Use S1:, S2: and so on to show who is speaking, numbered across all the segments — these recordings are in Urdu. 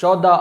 S1: 14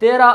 S1: 13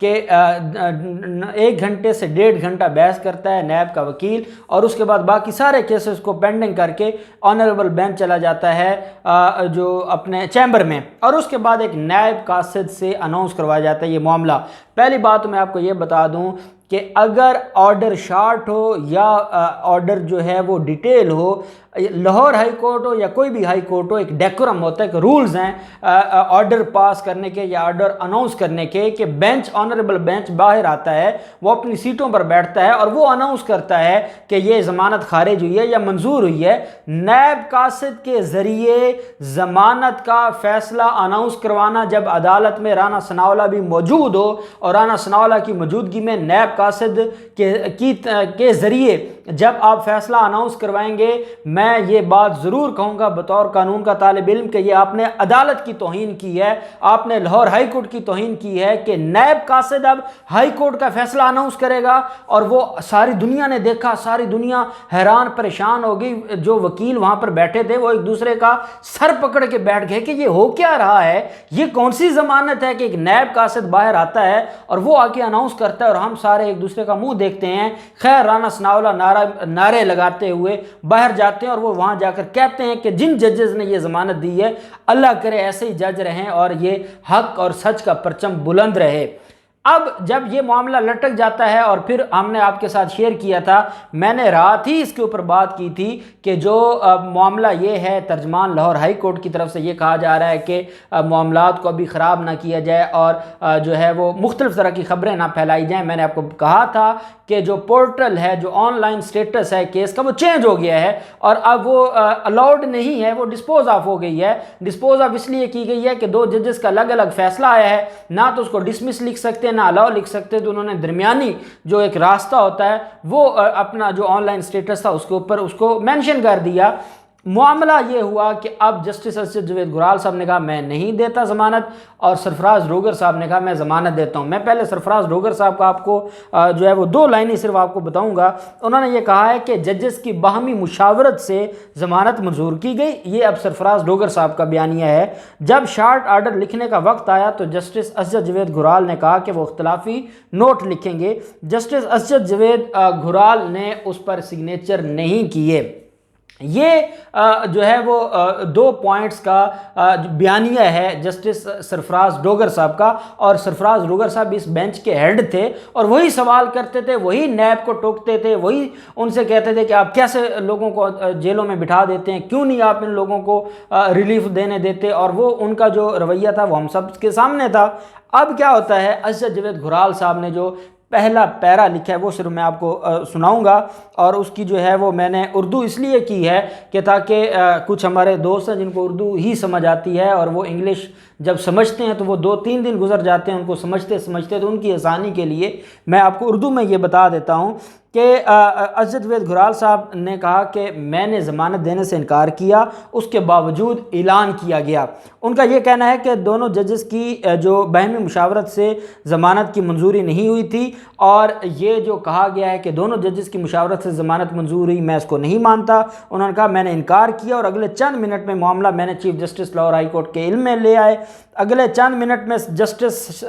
S1: کہ 1 گھنٹے سے 1.5 گھنٹہ بحث کرتا ہے نیب کا وکیل، اور اس کے بعد باقی سارے کیسز کو پینڈنگ کر کے آنریبل بینچ چلا جاتا ہے جو اپنے چیمبر میں، اور اس کے بعد ایک نیب قاصد سے اناؤنس کروایا جاتا ہے یہ معاملہ۔ پہلی بات میں آپ کو یہ بتا دوں کہ اگر آرڈر شارٹ ہو یا آرڈر جو ہے وہ ڈیٹیل ہو، لاہور ہائی کورٹ ہو یا کوئی بھی ہائی کورٹ ہو، ایک ڈیکورم ہوتا ہے کہ رولز ہیں آرڈر پاس کرنے کے یا آرڈر اناؤنس کرنے کے، کہ بینچ آنریبل بینچ باہر آتا ہے، وہ اپنی سیٹوں پر بیٹھتا ہے اور وہ اناؤنس کرتا ہے کہ یہ ضمانت خارج ہوئی ہے یا منظور ہوئی ہے۔ نیب قاصد کے ذریعے ضمانت کا فیصلہ اناؤنس کروانا، جب عدالت میں رانا ثناءاللہ بھی موجود ہو، اور رانا ثناءاللہ کی موجودگی میں نیب قاصد کے ذریعے جب آپ فیصلہ اناؤنس کروائیں گے، میں یہ بات ضرور کہوں گا بطور قانون کا طالب علم کہ یہ آپ نے عدالت کی توہین کی ہے، آپ نے لاہور ہائی کورٹ کی توہین کی ہے کہ نیب قاصد اب ہائی کورٹ کا فیصلہ اناؤنس کرے گا، اور وہ ساری دنیا نے دیکھا، ساری دنیا حیران پریشان ہو گئی، جو وکیل وہاں پر بیٹھے تھے وہ ایک دوسرے کا سر پکڑ کے بیٹھ گئے کہ یہ ہو کیا رہا ہے، یہ کون سی ضمانت ہے کہ ایک نیب قاصد باہر آتا ہے اور وہ آ کے اناؤنس کرتا ہے اور ہم سارے ایک دوسرے کا منہ دیکھتے ہیں۔ خیر رانا ثناءاللہ نعرے لگاتے ہوئے باہر جاتے ہیں اور وہ وہاں جا کر کہتے ہیں کہ جن ججز نے یہ ضمانت دی ہے اللہ کرے ایسے ہی جج رہیں اور یہ حق اور سچ کا پرچم بلند رہے۔ اب جب یہ معاملہ لٹک جاتا ہے، اور پھر ہم نے آپ کے ساتھ شیئر کیا تھا، میں نے رات ہی اس کے اوپر بات کی تھی کہ جو معاملہ یہ ہے، ترجمان لاہور ہائی کورٹ کی طرف سے یہ کہا جا رہا ہے کہ معاملات کو ابھی خراب نہ کیا جائے اور جو ہے وہ مختلف طرح کی خبریں نہ پھیلائی جائیں۔ میں نے آپ کو کہا تھا کہ جو پورٹل ہے، جو آن لائن سٹیٹس ہے کیس کا، وہ چینج ہو گیا ہے اور اب وہ الاؤڈ نہیں ہے، وہ ڈسپوز آف ہو گئی ہے۔ ڈسپوز آف اس لیے کی گئی ہے کہ 2 ججز کا الگ الگ فیصلہ آیا ہے، نہ تو اس کو ڈسمس لکھ سکتے نہ الاؤ لکھ سکتے، تو انہوں نے درمیانی جو ایک راستہ ہوتا ہے وہ اپنا جو آن لائن سٹیٹس تھا اس کے اوپر اس کو مینشن کر دیا۔ معاملہ یہ ہوا کہ اب جسٹس اسجد جاوید گرال صاحب نے کہا میں نہیں دیتا ضمانت، اور سرفراز ڈوگر صاحب نے کہا میں ضمانت دیتا ہوں۔ میں پہلے سرفراز ڈوگر صاحب کا آپ کو جو ہے وہ 2 لائنیں صرف آپ کو بتاؤں گا۔ انہوں نے یہ کہا ہے کہ ججز کی باہمی مشاورت سے ضمانت منظور کی گئی۔ یہ اب سرفراز ڈوگر صاحب کا بیانیہ ہے۔ جب شارٹ آرڈر لکھنے کا وقت آیا تو جسٹس اسجد جاوید گرال نے کہا کہ وہ اختلافی نوٹ لکھیں گے۔ جسٹس اسجد جاوید گرال نے اس پر سگنیچر نہیں کیے۔ یہ جو ہے وہ 2 پوائنٹس کا بیانیہ ہے جسٹس سرفراز ڈوگر صاحب کا، اور سرفراز ڈوگر صاحب اس بینچ کے ہیڈ تھے اور وہی سوال کرتے تھے، وہی نیب کو ٹوکتے تھے، وہی ان سے کہتے تھے کہ آپ کیسے لوگوں کو جیلوں میں بٹھا دیتے ہیں، کیوں نہیں آپ ان لوگوں کو ریلیف دینے دیتے، اور وہ ان کا جو رویہ تھا وہ ہم سب کے سامنے تھا۔ اب کیا ہوتا ہے، اسجد جاوید گرال صاحب نے جو پہلا پیرا لکھا ہے وہ صرف میں آپ کو سناؤں گا، اور اس کی جو ہے وہ میں نے اردو اس لیے کی ہے کہ تاکہ کچھ ہمارے دوست ہیں جن کو اردو ہی سمجھ آتی ہے اور وہ انگلش جب سمجھتے ہیں تو وہ 2-3 دن گزر جاتے ہیں ان کو سمجھتے تو ان کی آسانی کے لیے میں آپ کو اردو میں یہ بتا دیتا ہوں کہ اسجد جاوید گرال صاحب نے کہا کہ میں نے ضمانت دینے سے انکار کیا، اس کے باوجود اعلان کیا گیا۔ ان کا یہ کہنا ہے کہ دونوں ججز کی جو باہمی مشاورت سے ضمانت کی منظوری نہیں ہوئی تھی، اور یہ جو کہا گیا ہے کہ دونوں ججز کی مشاورت سے ضمانت منظور ہوئی، میں اس کو نہیں مانتا۔ انہوں نے کہا میں نے انکار کیا، اور اگلے چند منٹ میں معاملہ میں نے chief justice Lahore high court کے علم میں لے آئے۔ اگلے چند منٹ میں جسٹس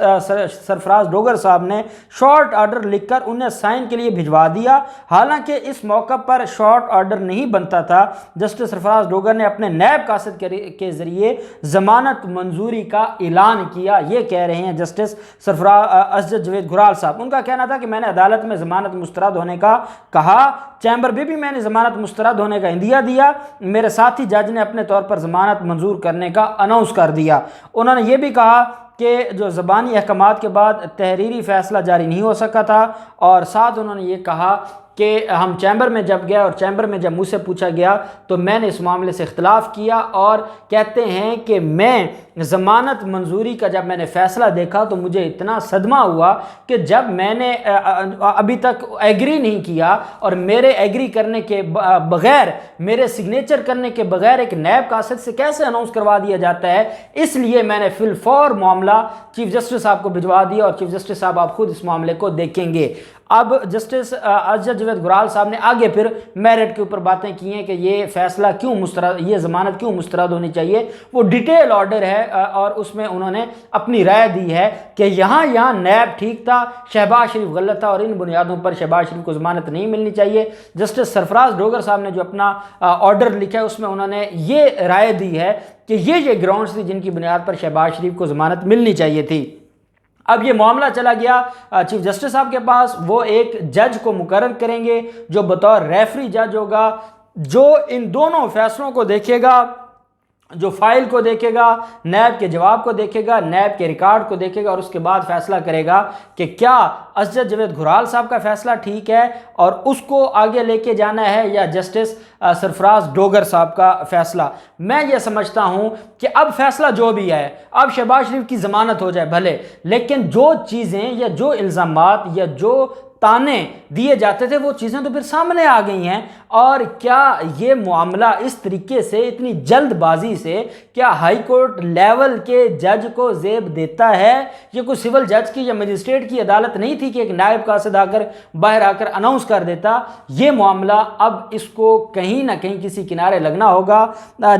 S1: سرفراز ڈوگر صاحب نے شارٹ آرڈر لکھ کر انہیں سائن کے لیے بھجوا دیا۔ حالانکہ اس موقع پر شارٹ آرڈر نہیں بنتا تھا، جسٹس سرفراز ڈوگر نے اپنے نیب قاصد کے ذریعے ضمانت منظوری کا اعلان کیا۔ یہ کہہ رہے ہیں جسٹس سرفراز اسجد جاوید گرال صاحب۔ ان کا کہنا تھا کہ میں نے عدالت میں ضمانت مسترد ہونے کا کہا، چیمبر بھی میں نے ضمانت مسترد ہونے کا عندیہ دیا، میرے ساتھی جج نے اپنے طور پر ضمانت منظور کرنے کا اناؤنس کر دیا۔ انہوں نے یہ بھی کہا کہ جو زبانی احکامات کے بعد تحریری فیصلہ جاری نہیں ہو سکا تھا، اور ساتھ انہوں نے یہ کہا کہ ہم چیمبر میں جب گئے اور چیمبر میں جب مجھ سے پوچھا گیا تو میں نے اس معاملے سے اختلاف کیا، اور کہتے ہیں کہ میں ضمانت منظوری کا جب میں نے فیصلہ دیکھا تو مجھے اتنا صدمہ ہوا کہ جب میں نے ابھی تک ایگری نہیں کیا، اور میرے ایگری کرنے کے بغیر، میرے سگنیچر کرنے کے بغیر ایک نیب قاصد سے کیسے اناؤنس کروا دیا جاتا ہے، اس لیے میں نے فی الفور معاملہ چیف جسٹس صاحب کو بھجوا دیا، اور چیف جسٹس صاحب آپ خود اس معاملے کو دیکھیں گے۔ اب جسٹس اسجد جاوید گرال صاحب نے آگے پھر میرٹ کے اوپر باتیں کی ہیں کہ یہ فیصلہ کیوں مسترد، یہ ضمانت کیوں مسترد ہونی چاہیے۔ وہ ڈیٹیل آرڈر ہے، اور اس میں انہوں نے اپنی رائے دی ہے کہ یہاں نیب ٹھیک تھا، شہباز شریف غلط تھا، اور ان بنیادوں پر شہباز شریف کو ضمانت نہیں ملنی چاہیے۔ جسٹس سرفراز ڈوگر صاحب نے جو اپنا آرڈر لکھا ہے اس میں انہوں نے یہ رائے دی ہے کہ یہ گراؤنڈز تھی جن کی بنیاد پر شہباز شریف کو ضمانت ملنی چاہیے تھی۔ اب یہ معاملہ چلا گیا چیف جسٹس صاحب کے پاس، وہ ایک جج کو مقرر کریں گے جو بطور ریفری جج ہوگا، جو ان دونوں فیصلوں کو دیکھے گا، جو فائل کو دیکھے گا، نیب کے جواب کو دیکھے گا، نیب کے ریکارڈ کو دیکھے گا، اور اس کے بعد فیصلہ کرے گا کہ کیا اسجد جاوید گھرال صاحب کا فیصلہ ٹھیک ہے اور اس کو آگے لے کے جانا ہے، یا جسٹس سرفراز ڈوگر صاحب کا فیصلہ۔ میں یہ سمجھتا ہوں کہ اب فیصلہ جو بھی ہے، اب شہباز شریف کی ضمانت ہو جائے بھلے، لیکن جو چیزیں یا جو الزامات یا جو تانے دیے جاتے تھے وہ چیزیں تو پھر سامنے آ گئی ہیں۔ اور کیا یہ معاملہ اس طریقے سے اتنی جلد بازی سے کیا ہائی کورٹ لیول کے جج کو زیب دیتا ہے؟ یہ کوئی سول جج کی یا مجسٹریٹ کی عدالت نہیں تھی کہ ایک نائب قاصد باہر آ کر اناؤنس کر دیتا۔ یہ معاملہ اب اس کو کہیں نہ کہیں کسی کنارے لگنا ہوگا۔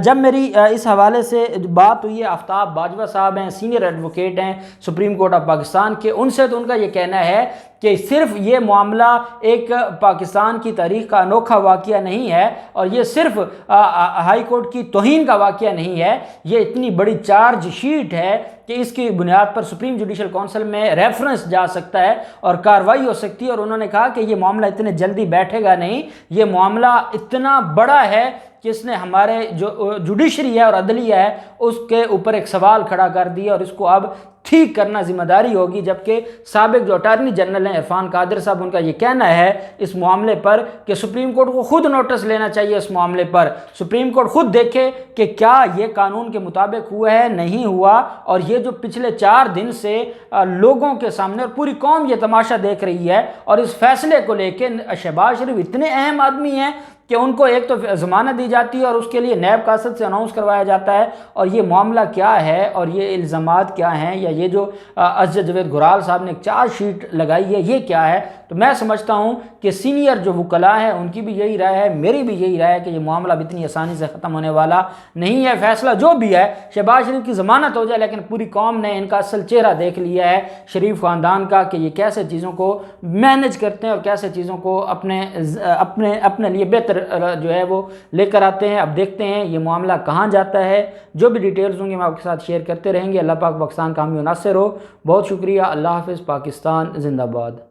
S1: جب میری اس حوالے سے بات ہوئی ہے، آفتاب باجوہ صاحب ہیں، سینئر ایڈوکیٹ ہیں سپریم کورٹ آف پاکستان کے، ان سے تو ان کا یہ کہنا ہے کہ صرف یہ معاملہ ایک پاکستان کی تاریخ کا انوکھا واقعہ نہیں ہے، اور یہ صرف ہائی کورٹ کی توہین کا واقعہ نہیں ہے، یہ اتنی بڑی چارج شیٹ ہے کہ اس کی بنیاد پر سپریم جوڈیشل کونسل میں ریفرنس جا سکتا ہے اور کارروائی ہو سکتی ہے۔ اور انہوں نے کہا کہ یہ معاملہ اتنے جلدی بیٹھے گا نہیں، یہ معاملہ اتنا بڑا ہے کہ اس نے ہمارے جو جوڈیشری ہے اور عدلیہ ہے اس کے اوپر ایک سوال کھڑا کر دیا، اور اس کو اب ٹھیک کرنا ذمہ داری ہوگی۔ جبکہ سابق جو اٹارنی جنرل ہیں عرفان قادر صاحب، ان کا یہ کہنا ہے اس معاملے پر کہ سپریم کورٹ کو خود نوٹس لینا چاہیے اس معاملے پر، سپریم کورٹ خود دیکھے کہ کیا یہ قانون کے مطابق ہوا ہے نہیں ہوا۔ اور یہ جو پچھلے 4 دن سے لوگوں کے سامنے اور پوری قوم یہ تماشا دیکھ رہی ہے، اور اس فیصلے کو لے کے شہباز شریف اتنے اہم آدمی ہیں کہ ان کو ایک تو ضمانت دی جاتی ہے اور اس کے لیے نیب قاصد سے اناؤنس کروایا جاتا ہے، اور یہ معاملہ کیا ہے اور یہ الزامات کیا ہیں، یا یہ جو اسجد جاوید گھرال صاحب نے ایک چارج شیٹ لگائی ہے یہ کیا ہے۔ تو میں سمجھتا ہوں کہ سینئر جو وکلاء ہیں ان کی بھی یہی رائے ہے، میری بھی یہی رائے ہے کہ یہ معاملہ اب اتنی آسانی سے ختم ہونے والا نہیں ہے۔ فیصلہ جو بھی ہے، شہباز شریف کی ضمانت ہو جائے، لیکن پوری قوم نے ان کا اصل چہرہ دیکھ لیا ہے شریف خاندان کا، کہ یہ کیسے چیزوں کو مینج کرتے ہیں اور کیسے چیزوں کو اپنے لیے بہتر جو ہے وہ لے کر آتے ہیں۔ اب دیکھتے ہیں یہ معاملہ کہاں جاتا ہے، جو بھی ڈیٹیلز ہوں گے میں آپ کے ساتھ شیئر کرتے رہیں گے۔ اللہ پاک پاکستان کا حامی و ناصر ہو۔ بہت شکریہ، اللہ حافظ، پاکستان زندہ باد۔